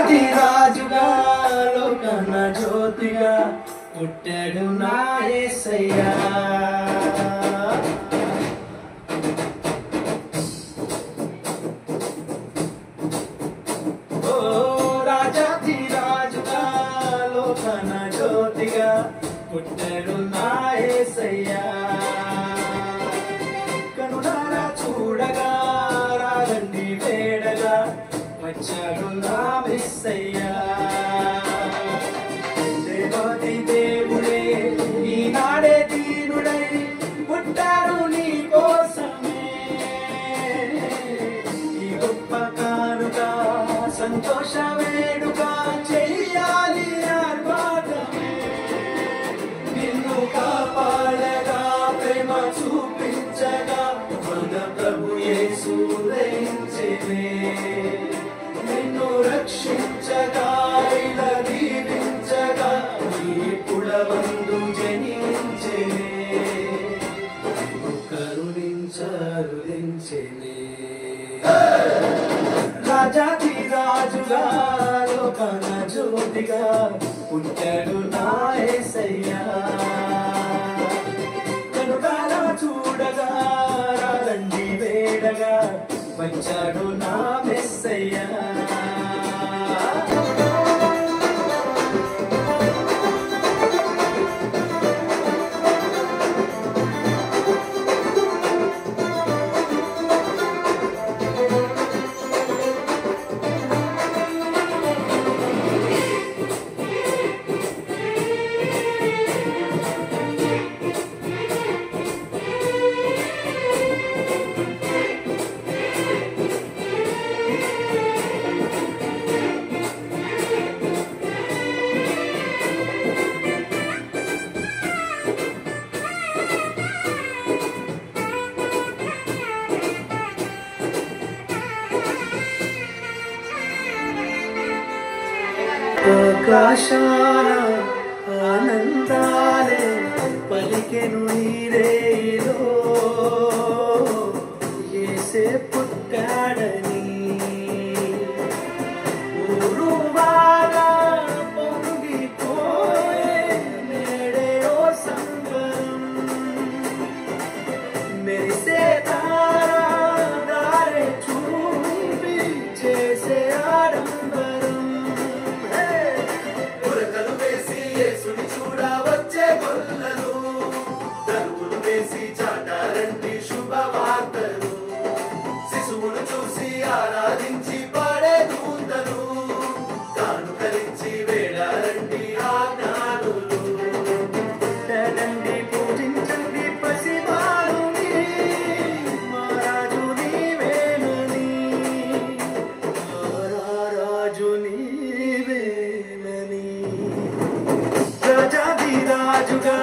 రాజాది రాజుగా లోకన జ్యోతిగా పుట్టాడు నా యేసయ్యా. ఓ రాజాది రాజుగా లోకన జ్యోతిగా పుట్టాడు నా యేసయ్యా. కనులారా చూడగా రారండి వేడగా వచ్చాడు నా మెస్సయ్యా. దేవాది దేవుడే ఈనాడే దీనుడై పుట్టాడు నీ కోసమే. ఈ గొప్ప కానుక సంతోష వేడుక చెయ్యాలి ఆర్భాటమే. నిన్ను కాపాడగా ప్రేమ చూపించగా మన ప్రభు యేసు ఉదయించెనే. నిన్ను రక్షించగా ఇలా దీవించగా నీ పుడబందు జనించెనే. కరుణించరుదించెనే. రాజాది రాజుగా లోకన జ్యోతిగా పుట్టాడు నా యేసయ్యా. కనుకారా చూడగా రారండి వేడగా వచ్చాడు నా మెస్సయ్యా. ఆకాశాన ఆనందాలే పలికెను నీరేలో యేసే పుట్టాడని. ఊరు బాగా పొంగిపోయే నేడే ఓ సంబరం. మెరిసే తారా దారి చూపి చేసే ఆడంబరం. చూడవచ్చే గొల్లలు తలుపులు వేసి చాటారంటి శుభవార్తలు. శిశువును చూసి ఆరాధించి పాడే దూతలు కానుకలించి వేడారంటి ఆజ్ఞానులు. పూజించండి పసిబాలుని మా రాజు నీవేనని. రాజు నీవేనని. రాజాది రాజుగా